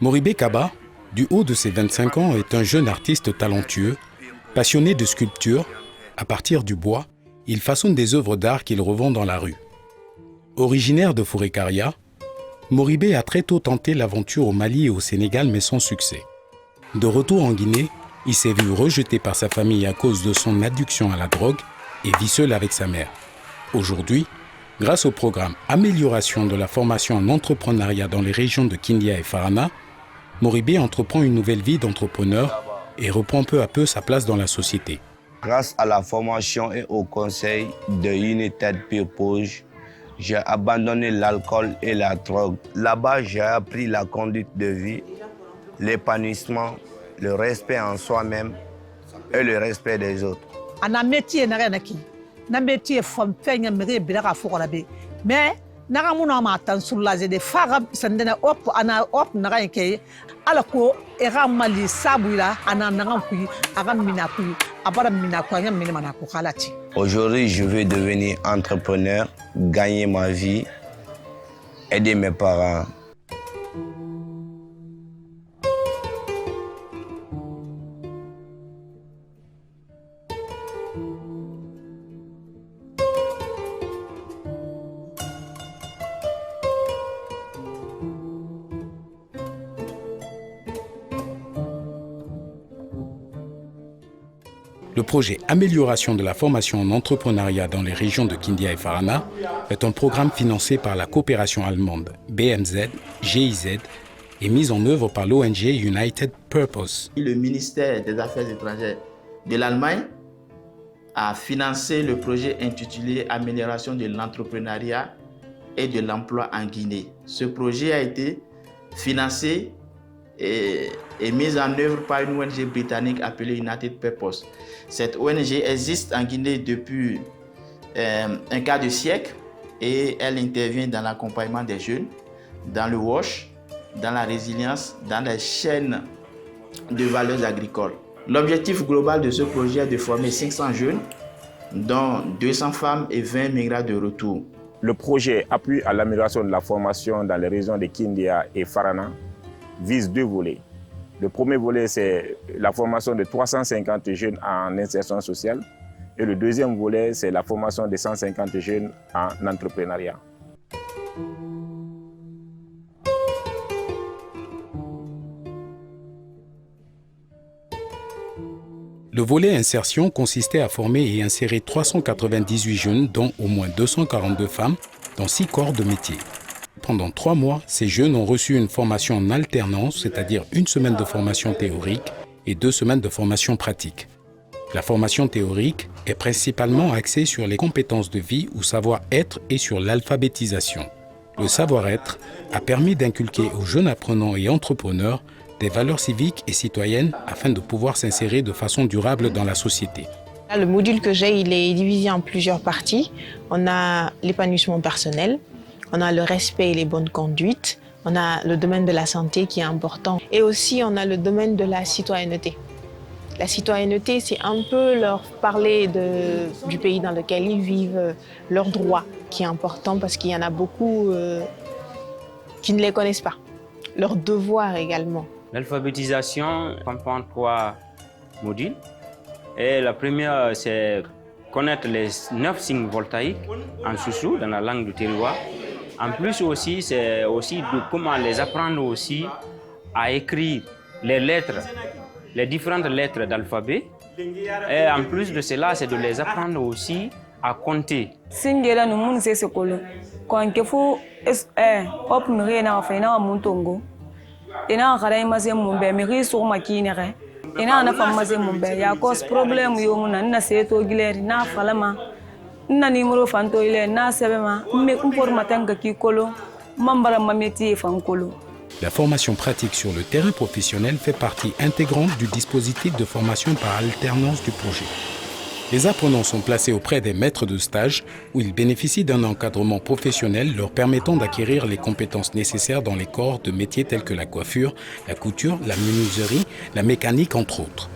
Moribé Kaba, du haut de ses 25 ans, est un jeune artiste talentueux, passionné de sculpture. À partir du bois, il façonne des œuvres d'art qu'il revend dans la rue. Originaire de Fouré-Caria, Moribé a très tôt tenté l'aventure au Mali et au Sénégal, mais sans succès. De retour en Guinée, il s'est vu rejeté par sa famille à cause de son addiction à la drogue et vit seul avec sa mère. Aujourd'hui, grâce au programme Amélioration de la formation en entrepreneuriat dans les régions de Kindia et Farana, Moribé entreprend une nouvelle vie d'entrepreneur et reprend peu à peu sa place dans la société. Grâce à la formation et au conseil de United Purpose, j'ai abandonné l'alcool et la drogue. Là-bas, j'ai appris la conduite de vie, l'épanouissement, le respect en soi-même et le respect des autres. Mais nagamuna ma tan sulaze de faga sandena op ana op naga ke alako era mali sabuila ana nagam kui aga mina kui abara mina kwa ngam mina mana ko khalati. Aujourd'hui, je veux devenir entrepreneur, gagner ma vie, aider mes parents. Le projet Amélioration de la formation en entrepreneuriat dans les régions de Kindia et Farana est un programme financé par la coopération allemande BMZ, GIZ et mis en œuvre par l'ONG United Purpose. Le ministère des Affaires étrangères de l'Allemagne a financé le projet intitulé Amélioration de l'entrepreneuriat et de l'emploi en Guinée. Ce projet a été financé et mise en œuvre par une ONG britannique appelée United Purpose. Cette ONG existe en Guinée depuis un quart de siècle et elle intervient dans l'accompagnement des jeunes, dans le WASH, dans la résilience, dans les chaînes de valeurs agricoles. L'objectif global de ce projet est de former 500 jeunes, dont 200 femmes et 20 migrants de retour. Le projet Appui à l'amélioration de la formation dans les régions de Kindia et Farana vise deux volets. Le premier volet, c'est la formation de 350 jeunes en insertion sociale. Et le deuxième volet, c'est la formation de 150 jeunes en entrepreneuriat. Le volet insertion consistait à former et insérer 398 jeunes, dont au moins 242 femmes, dans 6 corps de métier. Pendant 3 mois, ces jeunes ont reçu une formation en alternance, c'est-à-dire 1 semaine de formation théorique et 2 semaines de formation pratique. La formation théorique est principalement axée sur les compétences de vie ou savoir-être et sur l'alphabétisation. Le savoir-être a permis d'inculquer aux jeunes apprenants et entrepreneurs des valeurs civiques et citoyennes afin de pouvoir s'insérer de façon durable dans la société. Le module que j'ai, il est divisé en plusieurs parties. On a l'épanouissement personnel, on a le respect et les bonnes conduites, on a le domaine de la santé qui est important et aussi on a le domaine de la citoyenneté. La citoyenneté, c'est un peu leur parler du pays dans lequel ils vivent, leurs droits qui est important parce qu'il y en a beaucoup qui ne les connaissent pas. Leurs devoirs également. L'alphabétisation comprend 3 modules. Et la première, c'est connaître les 9 signes voltaïques en soussou dans la langue du terroir. En plus aussi, c'est aussi de comment les apprendre aussi à écrire les lettres, les différentes lettres d'alphabet. Et en plus de cela, c'est de les apprendre aussi à compter. Singela no mun se sekolo. Kon ke fu op mire na fa na muntongo. Ina garai maze mumbe mi so makinere. Ina na fam maze mumbe ya cause problem yo mun na seto gileri na falama. Na nimero fanto ile na sebema me kumformatanga kikolo mambara mameti fankolo. La formation pratique sur le terrain professionnel fait partie intégrante du dispositif de formation par alternance du projet. Les apprenants sont placés auprès des maîtres de stage où ils bénéficient d'un encadrement professionnel leur permettant d'acquérir les compétences nécessaires dans les corps de métiers tels que la coiffure, la couture, la menuiserie, la mécanique, entre autres.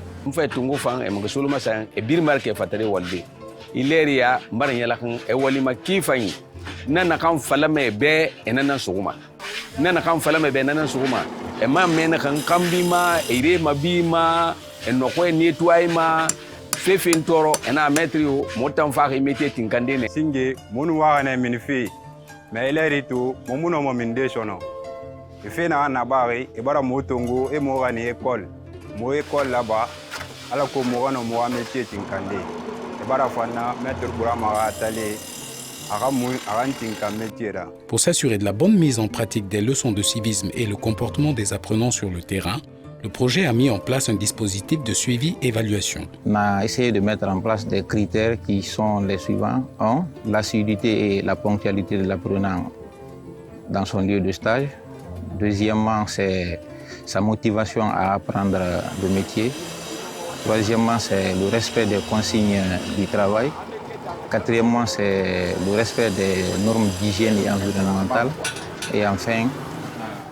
Nana kan falame be enana suguma nana kan falame be enana suguma e ma mena kan kambima e re mabima e no ko nettoyema fefen toro ena metrio motam fa ke métier tinkandene singe monu wa na minfi mais il est tout momuno mo mindesono e fena na bare e bara motongo e mo gani école là-bas ala ko mo gano mo métier tinkande e bara fana mettre burama atale. Pour s'assurer de la bonne mise en pratique des leçons de civisme et le comportement des apprenants sur le terrain, le projet a mis en place un dispositif de suivi-évaluation. On a essayé de mettre en place des critères qui sont les suivants. 1. L'assiduité et la ponctualité de l'apprenant dans son lieu de stage. Deuxièmement, c'est sa motivation à apprendre le métier. Troisièmement, c'est le respect des consignes du travail. Quatrièmement, c'est le respect des normes d'hygiène et environnementale. Et enfin,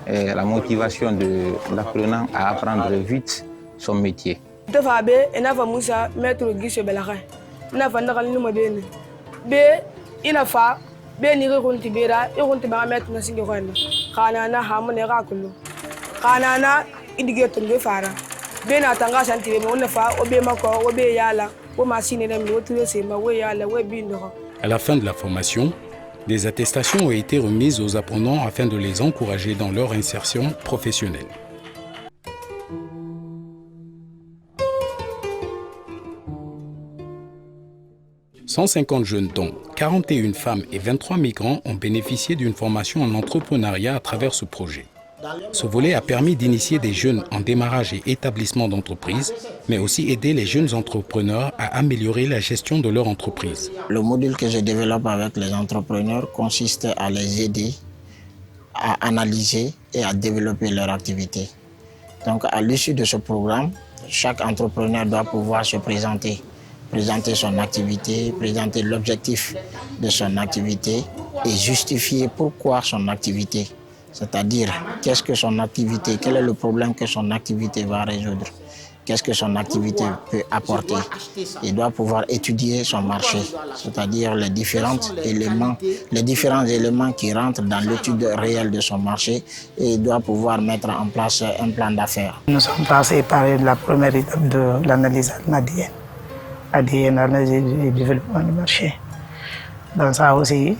la motivation de l'apprenant à apprendre vite son métier. À la fin de la formation, des attestations ont été remises aux apprenants afin de les encourager dans leur insertion professionnelle. « 150 jeunes dont 41 femmes et 23 migrants ont bénéficié d'une formation en entrepreneuriat à travers ce projet. Ce volet a permis d'initier des jeunes en démarrage et établissement d'entreprise, mais aussi aider les jeunes entrepreneurs à améliorer la gestion de leur entreprise. Le module que je développe avec les entrepreneurs consiste à les aider à analyser et à développer leur activité. Donc à l'issue de ce programme, chaque entrepreneur doit pouvoir se présenter son activité, présenter l'objectif de son activité et justifier pourquoi son activité. C'est-à-dire, qu'est-ce que son activité, quel est le problème que son activité va résoudre, qu'est-ce que son activité peut apporter. Il doit pouvoir étudier son marché, c'est-à-dire les différents éléments qui rentrent dans l'étude réelle de son marché et il doit pouvoir mettre en place un plan d'affaires. Nous sommes passés par la première étape de l'analyse ADN, analyse du développement du marché. Dans ça aussi,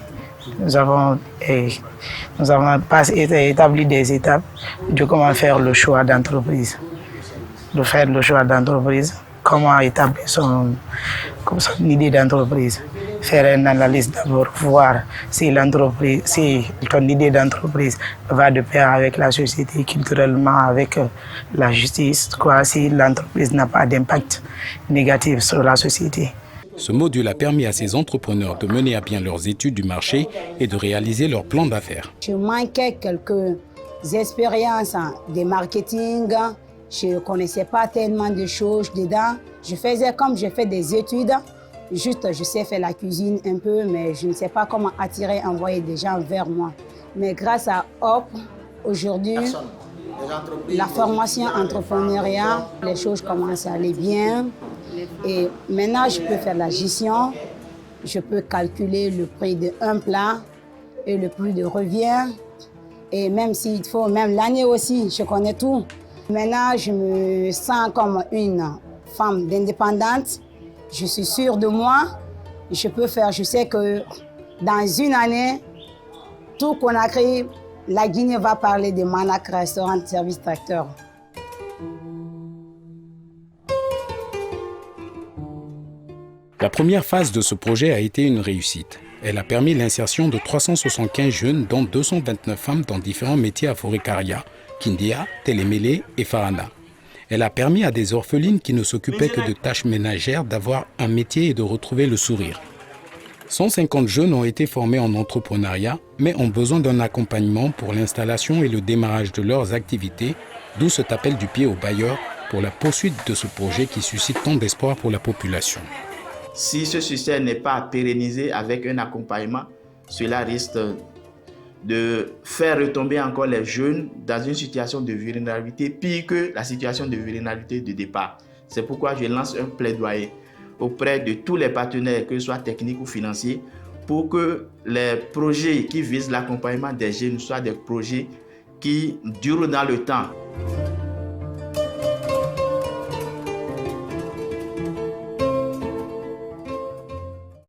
nous avons établi des étapes de comment faire le choix d'entreprise. Comment établir son idée d'entreprise. Faire une analyse d'abord, voir si ton idée d'entreprise va de pair avec la société, culturellement, avec la justice, si l'entreprise n'a pas d'impact négatif sur la société. Ce module a permis à ces entrepreneurs de mener à bien leurs études du marché et de réaliser leur plan d'affaires. Je manquais quelques expériences de marketing. Je ne connaissais pas tellement de choses dedans. Je faisais comme je fais des études. Juste, je sais faire la cuisine un peu, mais je ne sais pas comment attirer, envoyer des gens vers moi. Mais grâce à HOP, aujourd'hui, la formation entrepreneuriat, les choses commencent à aller bien. Et maintenant, je peux faire la gestion, je peux calculer le prix d'un plat et le prix de revient. Et même s'il faut, même l'année aussi, je connais tout. Maintenant, je me sens comme une femme indépendante. Je suis sûre de moi. Je peux faire, je sais que dans une année, tout Conakry, la Guinée va parler de Manak Restaurant Service Tracteur. La première phase de ce projet a été une réussite. Elle a permis l'insertion de 375 jeunes, dont 229 femmes dans différents métiers à Forêt-Caria, Kindia, Télémélé et Farana. Elle a permis à des orphelines qui ne s'occupaient que de tâches ménagères d'avoir un métier et de retrouver le sourire. 150 jeunes ont été formés en entrepreneuriat, mais ont besoin d'un accompagnement pour l'installation et le démarrage de leurs activités, d'où cet appel du pied aux bailleurs pour la poursuite de ce projet qui suscite tant d'espoir pour la population. Si ce système n'est pas pérennisé avec un accompagnement, cela risque de faire retomber encore les jeunes dans une situation de vulnérabilité, pire que la situation de vulnérabilité de départ. C'est pourquoi je lance un plaidoyer auprès de tous les partenaires, que ce soit techniques ou financiers, pour que les projets qui visent l'accompagnement des jeunes soient des projets qui durent dans le temps.